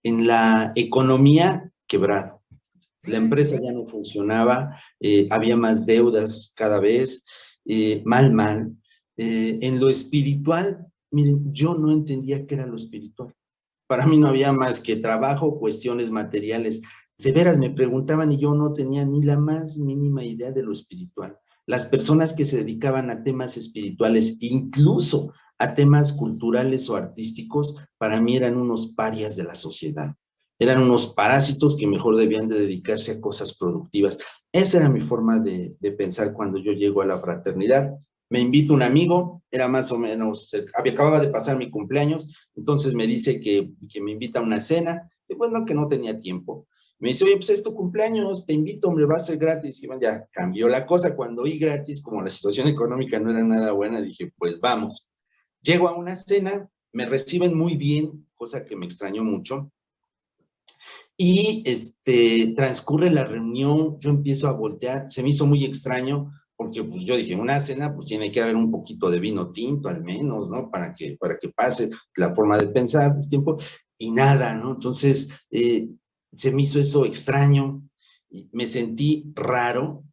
En la economía, quebrado. La empresa ya no funcionaba, había más deudas cada vez, mal. En lo espiritual, miren, yo no entendía qué era lo espiritual. Para mí no había más que trabajo, cuestiones materiales. De veras me preguntaban y yo no tenía ni la más mínima idea de lo espiritual. Las personas que se dedicaban a temas espirituales, incluso a temas culturales o artísticos, para mí eran unos parias de la sociedad. Eran unos parásitos que mejor debían de dedicarse a cosas productivas. Esa era mi forma de pensar cuando yo llego a la fraternidad. Me invita un amigo, era más o menos, acababa de pasar mi cumpleaños, entonces me dice que me invita a una cena, y bueno, que no tenía tiempo. Me dice, oye, pues es tu cumpleaños, te invito, hombre, va a ser gratis. Y bueno, ya cambió la cosa, cuando oí gratis, como la situación económica no era nada buena, dije, pues vamos. Llego a una cena, me reciben muy bien, cosa que me extrañó mucho. Y transcurre la reunión, yo empiezo a voltear, se me hizo muy extraño, porque pues, yo dije, una cena, pues tiene que haber un poquito de vino tinto al menos, ¿no? Para que pase la forma de pensar, el tiempo, y nada, ¿no? Entonces, se me hizo eso extraño, me sentí raro.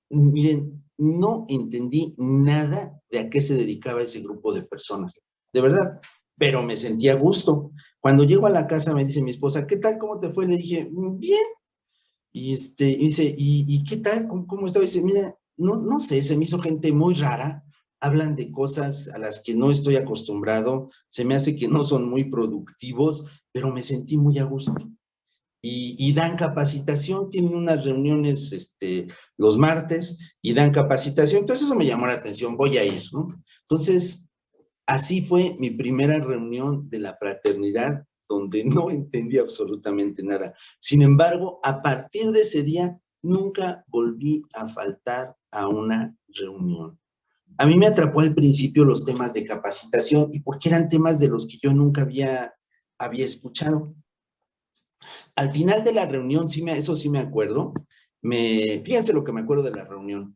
Miren, no entendí nada de a qué se dedicaba ese grupo de personas, de verdad, pero me sentí a gusto. Cuando llego a la casa me dice mi esposa, ¿qué tal? ¿Cómo te fue? Le dije, bien. Y dice, ¿y qué tal? ¿Cómo estaba? Y dice, mira, no sé, se me hizo gente muy rara, hablan de cosas a las que no estoy acostumbrado, se me hace que no son muy productivos, pero me sentí muy a gusto. Y dan capacitación, tienen unas reuniones los martes y dan capacitación, entonces eso me llamó la atención, voy a ir, ¿no? Entonces, así fue mi primera reunión de la fraternidad, donde no entendí absolutamente nada. Sin embargo, a partir de ese día, nunca volví a faltar a una reunión. A mí me atrapó al principio los temas de capacitación, y porque eran temas de los que yo nunca había escuchado. Al final de la reunión, eso sí me acuerdo, fíjense lo que me acuerdo de la reunión.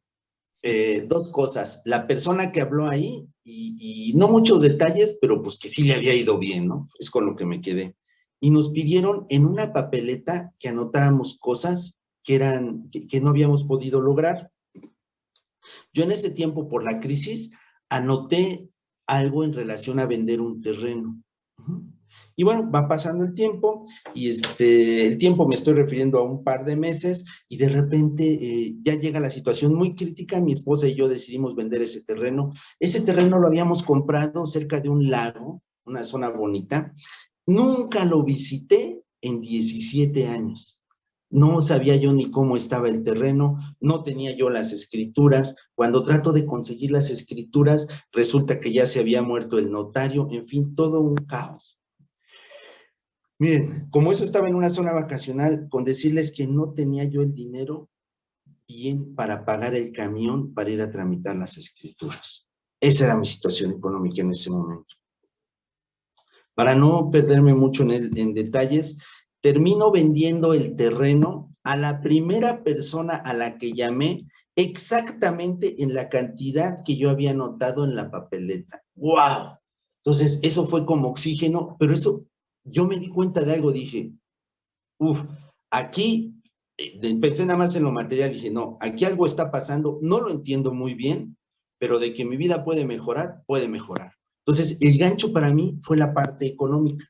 Dos cosas, la persona que habló ahí, y no muchos detalles, pero pues que sí le había ido bien, ¿no? Es con lo que me quedé. Y nos pidieron en una papeleta que anotáramos cosas que no habíamos podido lograr. Yo en ese tiempo, por la crisis, anoté algo en relación a vender un terreno. Y bueno, va pasando el tiempo, y el tiempo me estoy refiriendo a un par de meses, y de repente ya llega la situación muy crítica. Mi esposa y yo decidimos vender ese terreno. Ese terreno lo habíamos comprado cerca de un lago, una zona bonita. Nunca lo visité en 17 años. No sabía yo ni cómo estaba el terreno, no tenía yo las escrituras. Cuando trato de conseguir las escrituras, resulta que ya se había muerto el notario, en fin, todo un caos. Miren, como eso estaba en una zona vacacional, con decirles que no tenía yo el dinero bien para pagar el camión para ir a tramitar las escrituras. Esa era mi situación económica en ese momento. Para no perderme mucho en detalles, termino vendiendo el terreno a la primera persona a la que llamé, exactamente en la cantidad que yo había anotado en la papeleta. ¡Wow! Entonces, eso fue como oxígeno, pero eso, yo me di cuenta de algo, dije, aquí, pensé nada más en lo material, dije, no, aquí algo está pasando, no lo entiendo muy bien, pero de que mi vida puede mejorar, puede mejorar. Entonces, el gancho para mí fue la parte económica.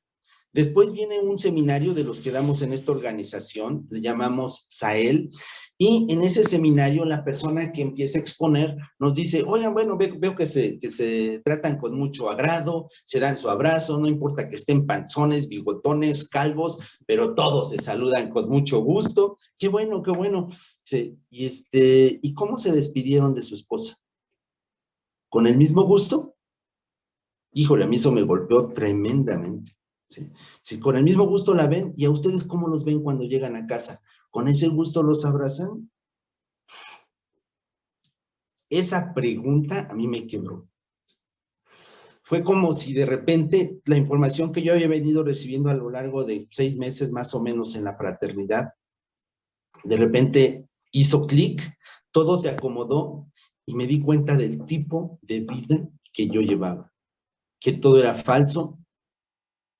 Después viene un seminario de los que damos en esta organización, le llamamos SAEL, y en ese seminario la persona que empieza a exponer nos dice, oigan, bueno, veo que se tratan con mucho agrado, se dan su abrazo, no importa que estén panzones, bigotones, calvos, pero todos se saludan con mucho gusto. Qué bueno, qué bueno. Sí, ¿y cómo se despidieron de su esposa? ¿Con el mismo gusto? Híjole, a mí eso me golpeó tremendamente. Si con el mismo gusto la ven, ¿y a ustedes cómo los ven cuando llegan a casa? ¿Con ese gusto los abrazan? Esa pregunta a mí me quebró. Fue como si de repente la información que yo había venido recibiendo a lo largo de 6 meses más o menos en la fraternidad, de repente hizo clic, todo se acomodó y me di cuenta del tipo de vida que yo llevaba, que todo era falso,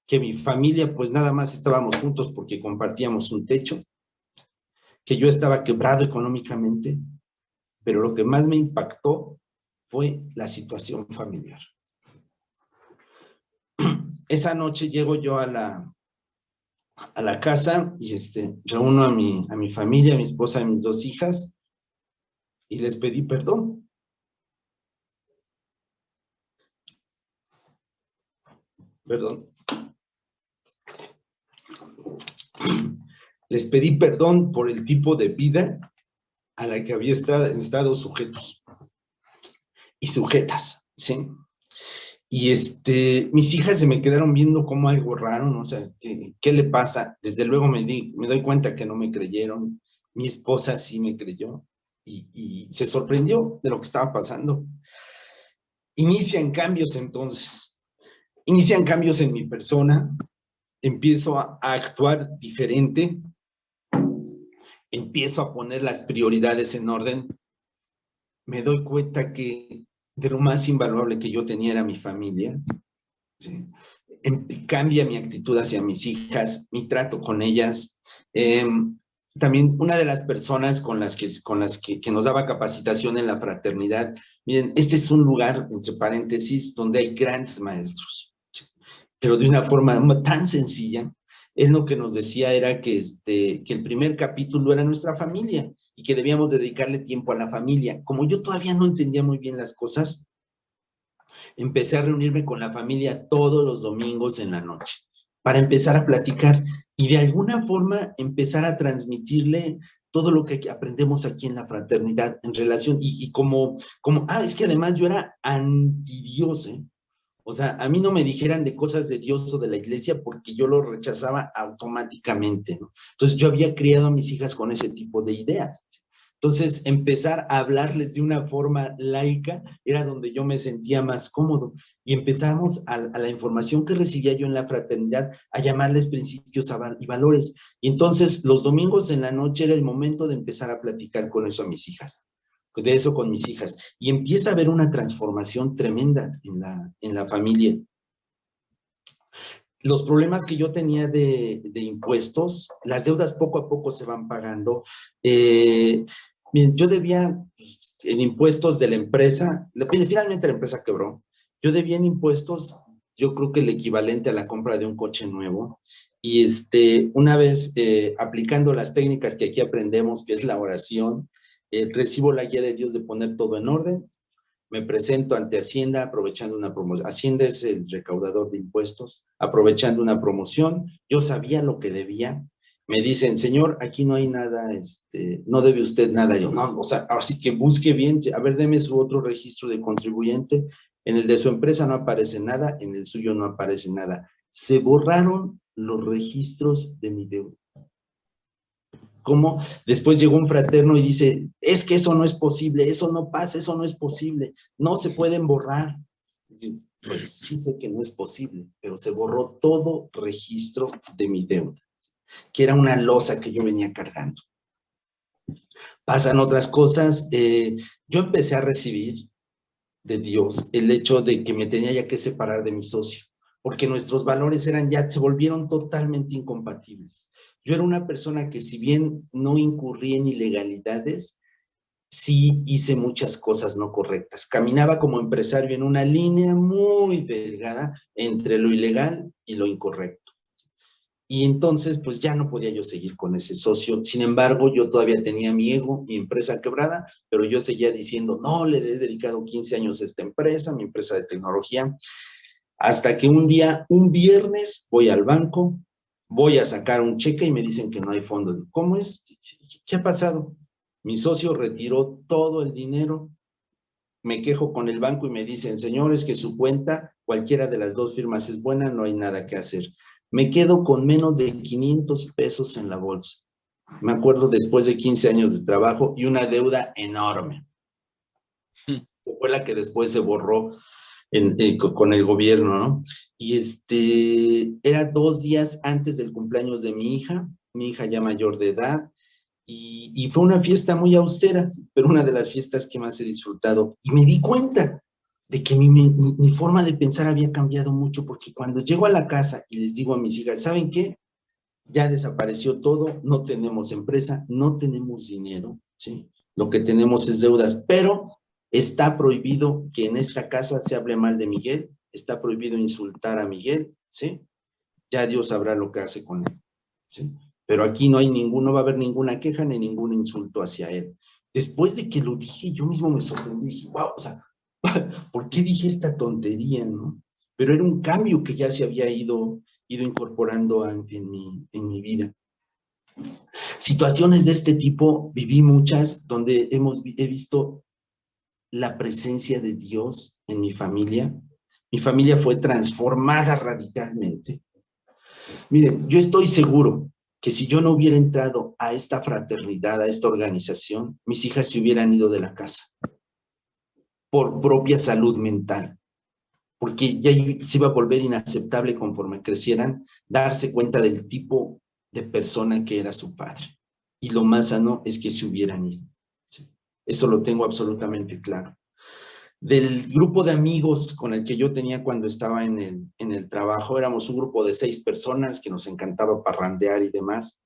que mi familia pues nada más estábamos juntos porque compartíamos un techo, que yo estaba quebrado económicamente, pero lo que más me impactó fue la situación familiar. Esa noche llego yo a la casa y reúno a mi familia, a mi esposa, a mis 2 hijas, y les pedí perdón. Perdón. Les pedí perdón por el tipo de vida a la que había estado sujetos y sujetas, ¿sí? Y mis hijas se me quedaron viendo como algo raro, ¿no? O sea, ¿qué le pasa? Desde luego me doy cuenta que no me creyeron. Mi esposa sí me creyó y se sorprendió de lo que estaba pasando. Inician cambios entonces. Inician cambios en mi persona, empiezo a actuar diferente, empiezo a poner las prioridades en orden, me doy cuenta que de lo más invaluable que yo tenía era mi familia, ¿sí? Cambia mi actitud hacia mis hijas, mi trato con ellas. También una de las personas con las que nos daba capacitación en la fraternidad, miren, este es un lugar, entre paréntesis, donde hay grandes maestros, ¿sí? Pero de una forma tan sencilla. Él lo que nos decía era que el primer capítulo era nuestra familia y que debíamos dedicarle tiempo a la familia. Como yo todavía no entendía muy bien las cosas, empecé a reunirme con la familia todos los domingos en la noche para empezar a platicar y de alguna forma empezar a transmitirle todo lo que aprendemos aquí en la fraternidad en relación y es que además yo era anti-Dios, ¿eh? O sea, a mí no me dijeran de cosas de Dios o de la iglesia porque yo lo rechazaba automáticamente, ¿no? Entonces yo había criado a mis hijas con ese tipo de ideas. Entonces empezar a hablarles de una forma laica era donde yo me sentía más cómodo. Y empezamos a la información que recibía yo en la fraternidad a llamarles principios y valores. Y entonces los domingos en la noche era el momento de empezar a platicar con eso a mis hijas. De eso con mis hijas, y empieza a haber una transformación tremenda en la familia. Los problemas que yo tenía de impuestos, las deudas poco a poco se van pagando. Yo debía en impuestos de la empresa, finalmente la empresa quebró. Yo debía en impuestos, yo creo que el equivalente a la compra de un coche nuevo. Y una vez aplicando las técnicas que aquí aprendemos, que es la oración, recibo la guía de Dios de poner todo en orden, me presento ante Hacienda aprovechando una promoción. Hacienda es el recaudador de impuestos, aprovechando una promoción. Yo sabía lo que debía. Me dicen, señor, aquí no hay nada, no debe usted nada. Yo, no, o sea, así que busque bien, a ver, deme su otro registro de contribuyente. En el de su empresa no aparece nada, en el suyo no aparece nada. Se borraron los registros de mi deuda. Como después llegó un fraterno y dice, es que eso no es posible, eso no pasa, eso no es posible, no se pueden borrar. Pues sí sé que no es posible, pero se borró todo registro de mi deuda, que era una losa que yo venía cargando. Pasan otras cosas, yo empecé a recibir de Dios el hecho de que me tenía ya que separar de mi socio, porque nuestros valores se volvieron totalmente incompatibles. Yo era una persona que, si bien no incurrí en ilegalidades, sí hice muchas cosas no correctas. Caminaba como empresario en una línea muy delgada entre lo ilegal y lo incorrecto. Y entonces, pues ya no podía yo seguir con ese socio. Sin embargo, yo todavía tenía mi ego, mi empresa quebrada, pero yo seguía diciendo, no, le he dedicado 15 años a esta empresa, mi empresa de tecnología, hasta que un día, un viernes, voy al banco, voy a sacar un cheque y me dicen que no hay fondo. ¿Cómo es? ¿Qué ha pasado? Mi socio retiró todo el dinero. Me quejo con el banco y me dicen, señores, que su cuenta, cualquiera de las dos firmas es buena, no hay nada que hacer. Me quedo con menos de 500 pesos en la bolsa. Me acuerdo, después de 15 años de trabajo y una deuda enorme. Fue la que después se borró con el gobierno, ¿no? Y era 2 días antes del cumpleaños de mi hija ya mayor de edad, y fue una fiesta muy austera, pero una de las fiestas que más he disfrutado. Y me di cuenta de que mi forma de pensar había cambiado mucho, porque cuando llego a la casa y les digo a mis hijas, ¿saben qué? Ya desapareció todo, no tenemos empresa, no tenemos dinero, ¿sí? Lo que tenemos es deudas, pero está prohibido que en esta casa se hable mal de Miguel, está prohibido insultar a Miguel, ¿sí? Ya Dios sabrá lo que hace con él, ¿sí? Pero aquí no va a haber ninguna queja ni ningún insulto hacia él. Después de que lo dije, yo mismo me sorprendí, dije, wow, o sea, ¿por qué dije esta tontería, no? Pero era un cambio que ya se había ido incorporando en mi vida. Situaciones de este tipo, viví muchas, donde he visto la presencia de Dios en mi familia. Mi familia fue transformada radicalmente. Miren, yo estoy seguro que si yo no hubiera entrado a esta fraternidad, a esta organización, mis hijas se hubieran ido de la casa por propia salud mental, porque ya se iba a volver inaceptable conforme crecieran, darse cuenta del tipo de persona que era su padre. Y lo más sano es que se hubieran ido. ¿Sí? Eso lo tengo absolutamente claro. Del grupo de amigos con el que yo tenía cuando estaba en el trabajo, éramos un grupo de 6 personas que nos encantaba parrandear y demás.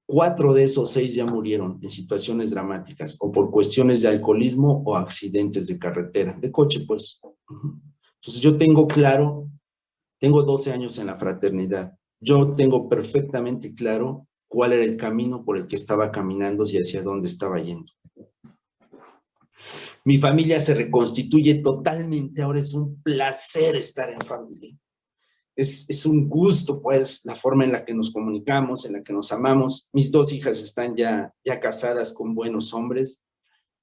4 de esos 6 ya murieron en situaciones dramáticas, o por cuestiones de alcoholismo o accidentes de carretera, de coche, pues. Entonces yo tengo claro, tengo 12 años en la fraternidad, yo tengo perfectamente claro cuál era el camino por el que estaba caminando y hacia dónde estaba yendo. Mi familia se reconstituye totalmente, ahora es un placer estar en familia. Es un gusto, pues, la forma en la que nos comunicamos, en la que nos amamos. Mis 2 hijas están ya casadas con buenos hombres.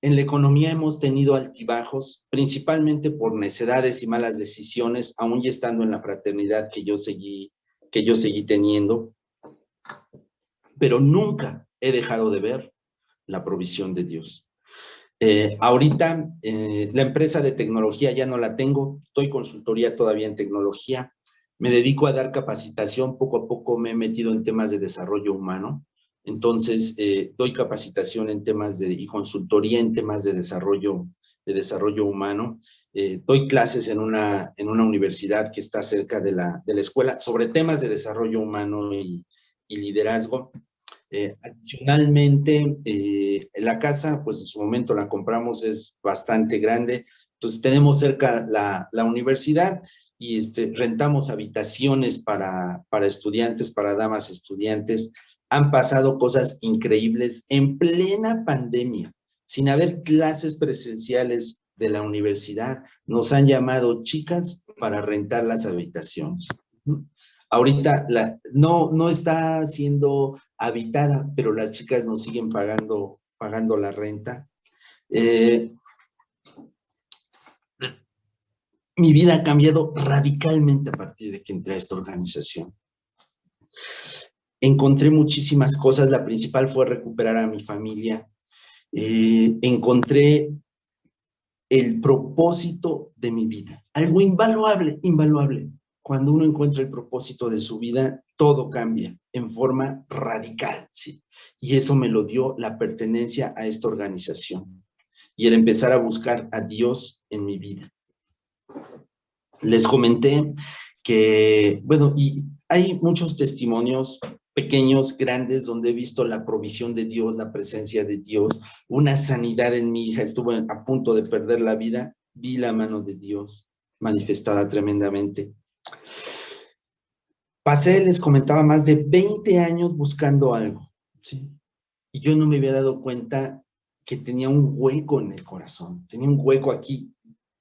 En la economía hemos tenido altibajos, principalmente por necedades y malas decisiones, aún ya estando en la fraternidad que yo seguí teniendo. Pero nunca he dejado de ver la provisión de Dios. Ahorita la empresa de tecnología ya no la tengo, doy consultoría todavía en tecnología, me dedico a dar capacitación, poco a poco me he metido en temas de desarrollo humano, entonces doy capacitación en temas y consultoría en temas de desarrollo humano, doy clases en una universidad que está cerca de la escuela sobre temas de desarrollo humano y liderazgo. Adicionalmente, la casa, pues en su momento la compramos, es bastante grande, entonces tenemos cerca la universidad y rentamos habitaciones para estudiantes, para damas estudiantes. Han pasado cosas increíbles en plena pandemia, sin haber clases presenciales de la universidad, nos han llamado chicas para rentar las habitaciones. Ahorita no está siendo habitada, pero las chicas nos siguen pagando la renta. Mi vida ha cambiado radicalmente a partir de que entré a esta organización. Encontré muchísimas cosas, la principal fue recuperar a mi familia. Encontré el propósito de mi vida, algo invaluable, invaluable. Cuando uno encuentra el propósito de su vida, todo cambia en forma radical, ¿sí? Y eso me lo dio la pertenencia a esta organización y el empezar a buscar a Dios en mi vida. Les comenté que, bueno, y hay muchos testimonios pequeños, grandes, donde he visto la provisión de Dios, la presencia de Dios, una sanidad en mi hija, estuvo a punto de perder la vida, vi la mano de Dios manifestada tremendamente. Pasé, les comentaba, más de 20 años buscando algo, ¿sí? Y yo no me había dado cuenta que tenía un hueco en el corazón, tenía un hueco aquí,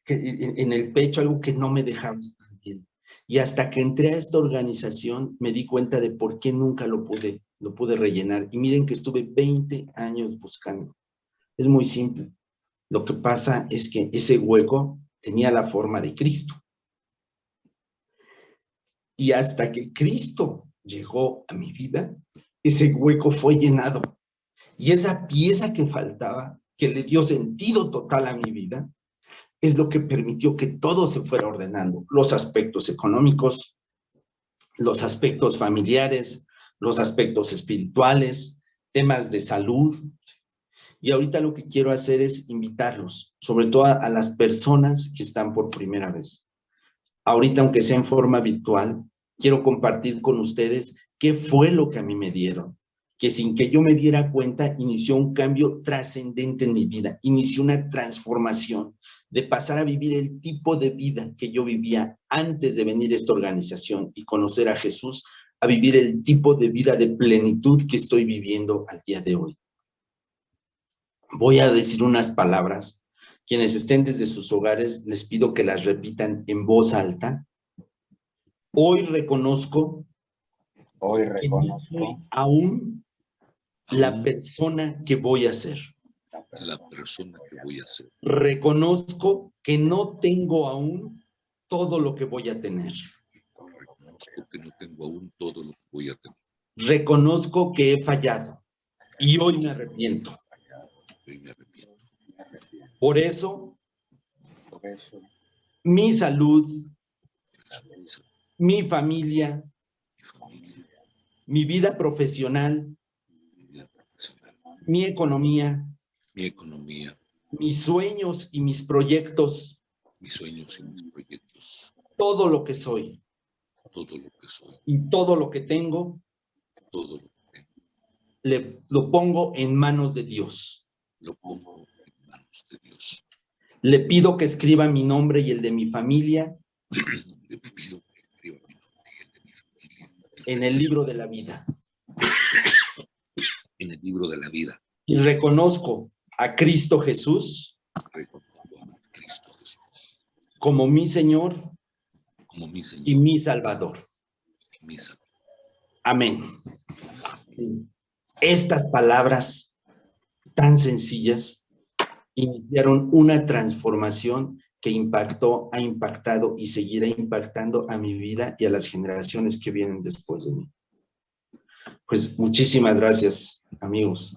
en el pecho, algo que no me dejaba estar bien. Y hasta que entré a esta organización, me di cuenta de por qué nunca lo pude rellenar. Y miren que estuve 20 años buscando. Es muy simple. Lo que pasa es que ese hueco tenía la forma de Cristo. Y hasta que Cristo llegó a mi vida, ese hueco fue llenado. Y esa pieza que faltaba, que le dio sentido total a mi vida, es lo que permitió que todo se fuera ordenando. Los aspectos económicos, los aspectos familiares, los aspectos espirituales, temas de salud. Y ahorita lo que quiero hacer es invitarlos, sobre todo a las personas que están por primera vez. Ahorita, aunque sea en forma virtual, quiero compartir con ustedes qué fue lo que a mí me dieron, que sin que yo me diera cuenta, inició un cambio trascendente en mi vida, inició una transformación de pasar a vivir el tipo de vida que yo vivía antes de venir a esta organización y conocer a Jesús, a vivir el tipo de vida de plenitud que estoy viviendo al día de hoy. Voy a decir unas palabras. Quienes estén desde sus hogares, les pido que las repitan en voz alta. Hoy reconozco que no soy aún la persona que voy a ser. La persona que voy a ser. Reconozco que no tengo aún todo lo que voy a tener. Reconozco que no tengo aún todo lo que voy a tener. Reconozco que he fallado y hoy me arrepiento. Hoy me arrepiento. Por eso mi salud, mi familia, mi vida profesional, mi economía, mis sueños y mis proyectos, todo lo que soy, y todo lo que tengo, lo pongo en manos de Dios. Le pido que escriba mi nombre y el de mi familia en el libro de la vida. Y reconozco a Cristo Jesús como mi Señor y mi Salvador. Amén. Estas palabras tan sencillas iniciaron una transformación que ha impactado y seguirá impactando a mi vida y a las generaciones que vienen después de mí. Pues muchísimas gracias, amigos.